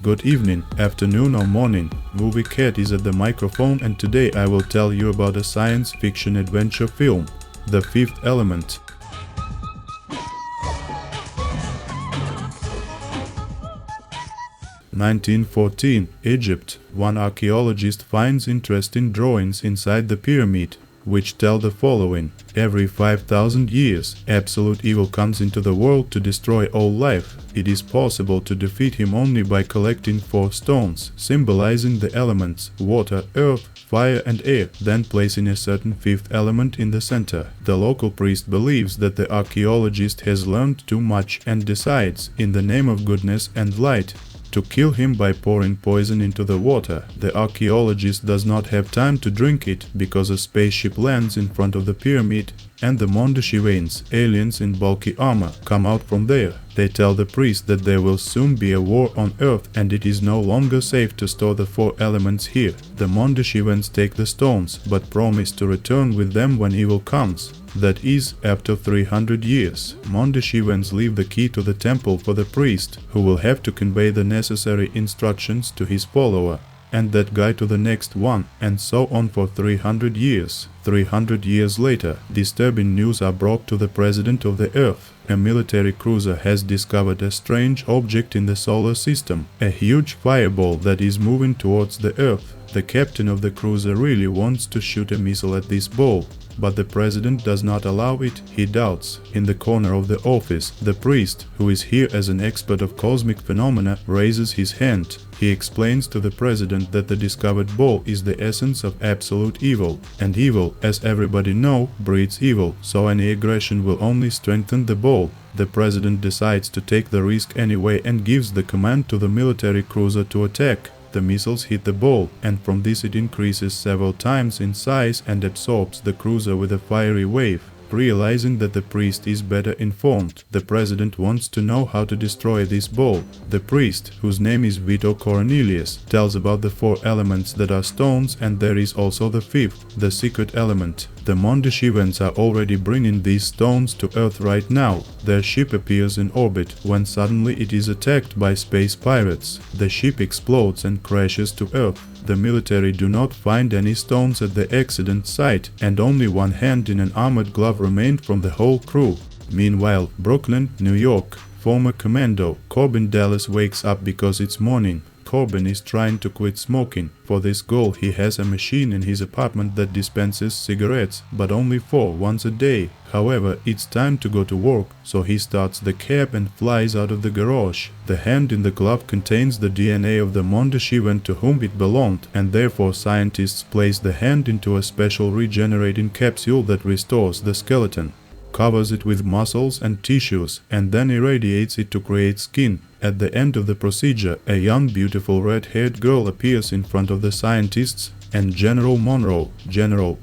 Good evening, afternoon or morning. Movie Cat is at the microphone and today I will tell you about a science fiction adventure film, The Fifth Element. (1914) Egypt. One archaeologist finds interesting drawings inside the pyramid, which tell the following. Every 5,000 years, absolute evil comes into the world to destroy all life. It is possible to defeat him only by collecting 4 stones, symbolizing the elements water, earth, fire and air, then placing a certain fifth element in the center. The local priest believes that the archaeologist has learned too much and decides, in the name of goodness and light, to kill him by pouring poison into the water. The archaeologist does not have time to drink it because a spaceship lands in front of the pyramid and the Mondoshavians, aliens in bulky armor, come out from there. They tell the priest that there will soon be a war on Earth and it is no longer safe to store the 4 elements here. The Mondoshavians take the stones but promise to return with them when evil comes. That is, after 300 years. Mondoshavians leave the key to the temple for the priest, who will have to convey the necessary instructions to his follower, and that guy to the next one, and so on for 300 years. 300 years later, disturbing news are brought to the president of the Earth. A military cruiser has discovered a strange object in the solar system, a huge fireball that is moving towards the Earth. The captain of the cruiser really wants to shoot a missile at this ball, but the president does not allow it, he doubts. In the corner of the office, the priest, who is here as an expert of cosmic phenomena, raises his hand. He explains to the president that the discovered ball is the essence of absolute evil, and evil, as everybody knows, breeds evil, so any aggression will only strengthen the ball. The president decides to take the risk anyway and gives the command to the military cruiser to attack. The missiles hit the ball, and from this it increases several times in size and absorbs the cruiser with a fiery wave. Realizing that the priest is better informed, the president wants to know how to destroy this ball. The priest, whose name is Vito Cornelius, tells about the 4 elements that are stones, and there is also the 5th, the secret element. The Mondoshavians are already bringing these stones to Earth right now. Their ship appears in orbit when suddenly it is attacked by space pirates. The ship explodes and crashes to Earth. The military do not find any stones at the accident site, and only one hand in an armored glove remained from the whole crew. Meanwhile, Brooklyn, New York. Former commando Corben Dallas wakes up because it's morning. Corben is trying to quit smoking. For this goal he has a machine in his apartment that dispenses cigarettes, but only 4 once a day. However, it's time to go to work, so he starts the cab and flies out of the garage. The hand in the glove contains the DNA of the Mondoshavian to whom it belonged, and therefore scientists place the hand into a special regenerating capsule that restores the skeleton, covers it with muscles and tissues, and then irradiates it to create skin. At the end of the procedure, a young beautiful red-haired girl appears in front of the scientists, and General Monroe,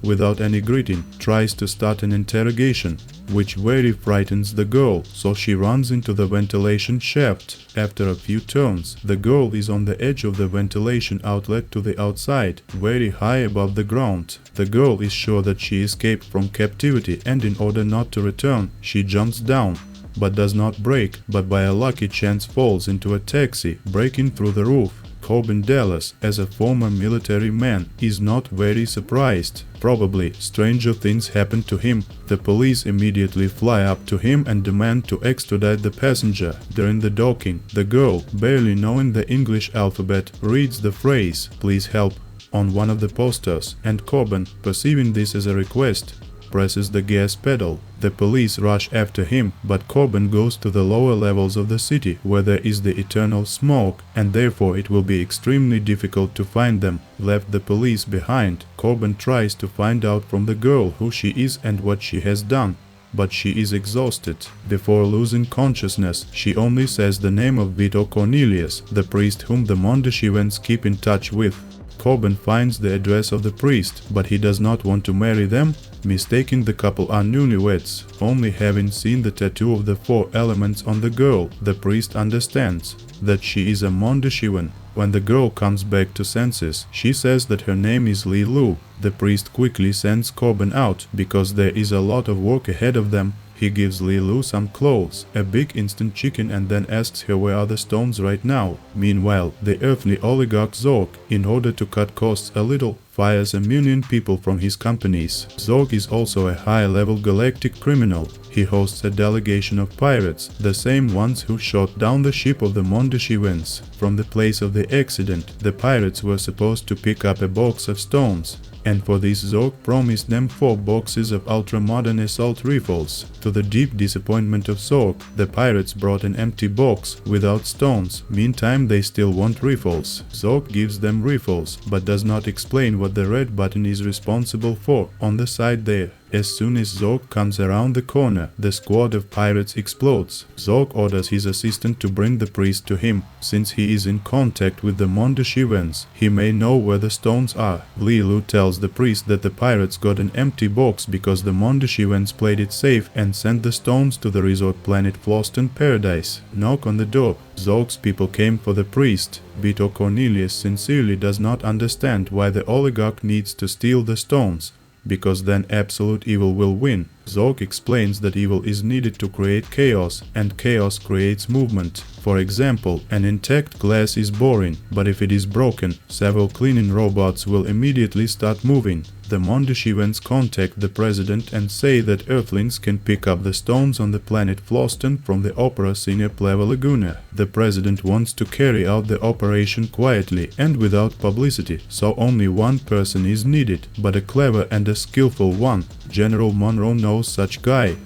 without any greeting, tries to start an interrogation, which very frightens the girl, so she runs into the ventilation shaft. After a few turns, the girl is on the edge of the ventilation outlet to the outside, very high above the ground. The girl is sure that she escaped from captivity, and in order not to return, she jumps down, but does not break, but by a lucky chance falls into a taxi, breaking through the roof. Corben Dallas, as a former military man, is not very surprised. Probably stranger things happen to him. The police immediately fly up to him and demand to extradite the passenger. During the docking, the girl, barely knowing the English alphabet, reads the phrase "Please help" on one of the posters, and Corben, perceiving this as a request, presses the gas pedal. The police rush after him, but Corben goes to the lower levels of the city, where there is the eternal smoke, and therefore it will be extremely difficult to find them. Left the police behind, Corben tries to find out from the girl who she is and what she has done, but she is exhausted. Before losing consciousness, she only says the name of Vito Cornelius, the priest whom the Mondoshavians keep in touch with. Corben finds the address of the priest, but he does not want to marry them, mistaking the couple are newlyweds. Only having seen the tattoo of the 4 elements on the girl, the priest understands that she is a Mondoshavian. When the girl comes back to senses, she says that her name is Leeloo. The priest quickly sends Corben out, because there is a lot of work ahead of them, He gives Leeloo some clothes, a big instant chicken, and then asks her where are the stones right now. Meanwhile, the earthly oligarch Zorg, in order to cut costs a little, fires a million people from his companies. Zorg is also a high-level galactic criminal. He hosts a delegation of pirates, the same ones who shot down the ship of the Mondashivans. From the place of the accident, the pirates were supposed to pick up a box of stones, and for this Zorg promised them 4 boxes of ultra-modern assault rifles. To the deep disappointment of Zorg, the pirates brought an empty box without stones. Meantime, they still want rifles. Zorg gives them rifles, but does not explain what the red button is responsible for on the side there. As soon as Zorg comes around the corner, the squad of pirates explodes. Zorg orders his assistant to bring the priest to him. Since he is in contact with the Mondashivans, he may know where the stones are. Leeloo tells the priest that the pirates got an empty box because the Mondashivans played it safe and sent the stones to the resort planet Floston Paradise. Knock on the door. Zorg's people came for the priest. Vito Cornelius sincerely does not understand why the oligarch needs to steal the stones, because then absolute evil will win. Zorg explains that evil is needed to create chaos, and chaos creates movement. For example, an intact glass is boring, but if it is broken, several cleaning robots will immediately start moving. The Mondashivans contact the president and say that Earthlings can pick up the stones on the planet Floston from the Opera Senior Pleva Laguna. The president wants to carry out the operation quietly and without publicity, so only one person is needed, but a clever and a skillful one. General Monroe knows such guy.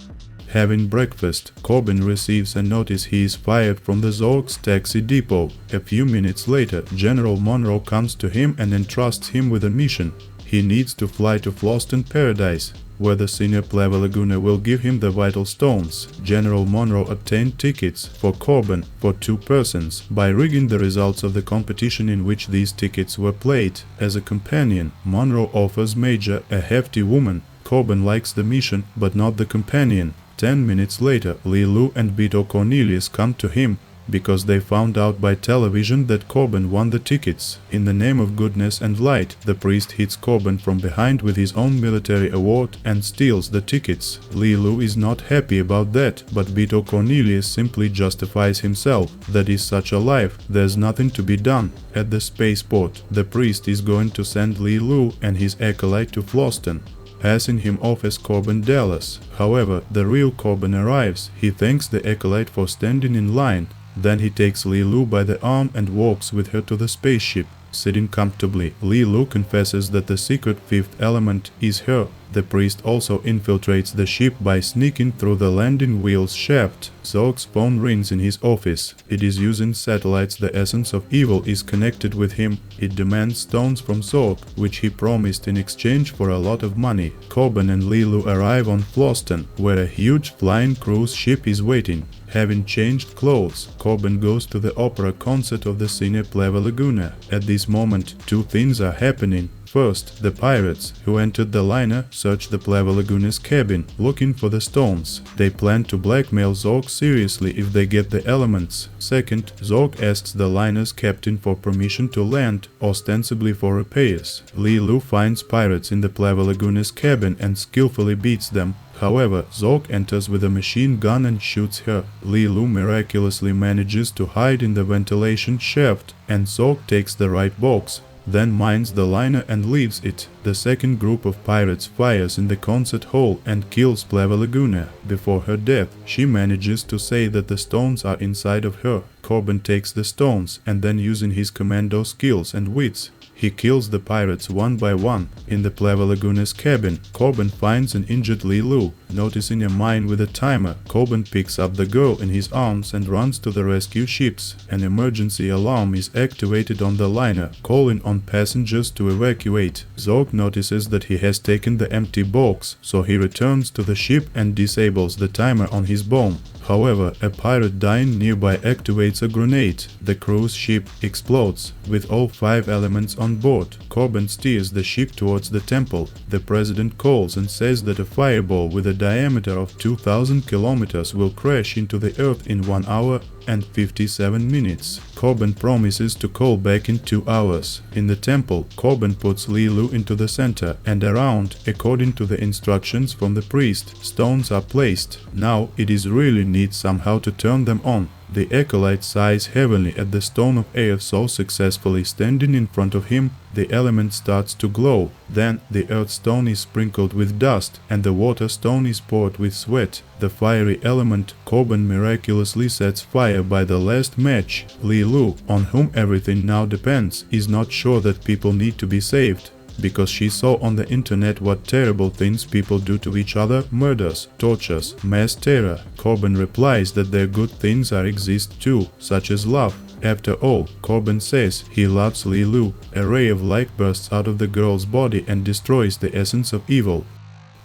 Having breakfast, Corben receives a notice he is fired from the Zorg's taxi depot. A few minutes later, General Monroe comes to him and entrusts him with a mission. He needs to fly to Floston Paradise, where the Senior Pleva Laguna will give him the vital stones. General Monroe obtained tickets for Corben for 2 persons by rigging the results of the competition in which these tickets were played. As a companion, Monroe offers Major, a hefty woman. Corben likes the mission, but not the companion. 10 minutes later, Leeloo and Vito Cornelius come to him because they found out by television that Corben won the tickets. In the name of goodness and light, the priest hits Corben from behind with his own military award and steals the tickets. Leeloo is not happy about that, but Vito Cornelius simply justifies himself. That is such a life, there's nothing to be done. At the spaceport, the priest is going to send Leeloo and his acolyte to Floston, passing him off as Corben Dallas. However, the real Corben arrives. He thanks the acolyte for standing in line. Then he takes Leeloo by the arm and walks with her to the spaceship. Sitting comfortably, Leeloo confesses that the secret 5th element is her. The priest also infiltrates the ship by sneaking through the landing wheel's shaft. Zorg's phone rings in his office. It is using satellites. The essence of evil is connected with him. It demands stones from Zorg, which he promised in exchange for a lot of money. Corben and Leeloo arrive on Floston, where a huge flying cruise ship is waiting. Having changed clothes, Corben goes to the opera concert of the Senior Pleva Laguna. At this moment, 2 things are happening. First, the pirates, who entered the liner, search the Pleva Laguna's cabin, looking for the stones. They plan to blackmail Zorg seriously if they get the elements. Second, Zorg asks the liner's captain for permission to land, ostensibly for repairs. Leeloo finds pirates in the Pleva Laguna's cabin and skillfully beats them. However, Zorg enters with a machine gun and shoots her. Leeloo miraculously manages to hide in the ventilation shaft, and Zorg takes the right box, then mines the liner and leaves it. The second group of pirates fires in the concert hall and kills Pleva Laguna. Before her death, she manages to say that the stones are inside of her. Corben takes the stones and then, using his commando skills and wits, he kills the pirates one by one. In the Pleva Laguna's cabin, Corben finds an injured Leeloo. Noticing a mine with a timer, Corben picks up the girl in his arms and runs to the rescue ships. An emergency alarm is activated on the liner, calling on passengers to evacuate. Zorg notices that he has taken the empty box, so he returns to the ship and disables the timer on his bomb. However, a pirate dying nearby activates a grenade. The cruise ship explodes, with all 5 elements on board. Corben steers the ship towards the temple. The president calls and says that a fireball with a diameter of 2000 kilometers will crash into the Earth in 1 hour and 57 minutes. Corben promises to call back in 2 hours. In the temple, Corben puts Leeloo into the center, and around, according to the instructions from the priest, stones are placed. Now it is really neat somehow to turn them on. The acolyte sighs heavily at the stone of air so successfully standing in front of him. The element starts to glow. Then the earth stone is sprinkled with dust, and the water stone is poured with sweat. The fiery element, Corben miraculously sets fire by the last match. Leeloo, on whom everything now depends, is not sure that people need to be saved, because she saw on the internet what terrible things people do to each other, murders, tortures, mass terror. Corben replies that their good things exist too, such as love. After all, Corben says he loves Leeloo. A ray of light bursts out of the girl's body and destroys the essence of evil.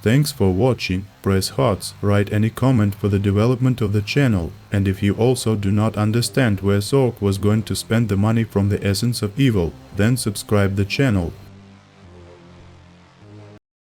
Thanks for watching, press hearts, write any comment for the development of the channel, and if you also do not understand where Zork was going to spend the money from the essence of evil, then subscribe the channel.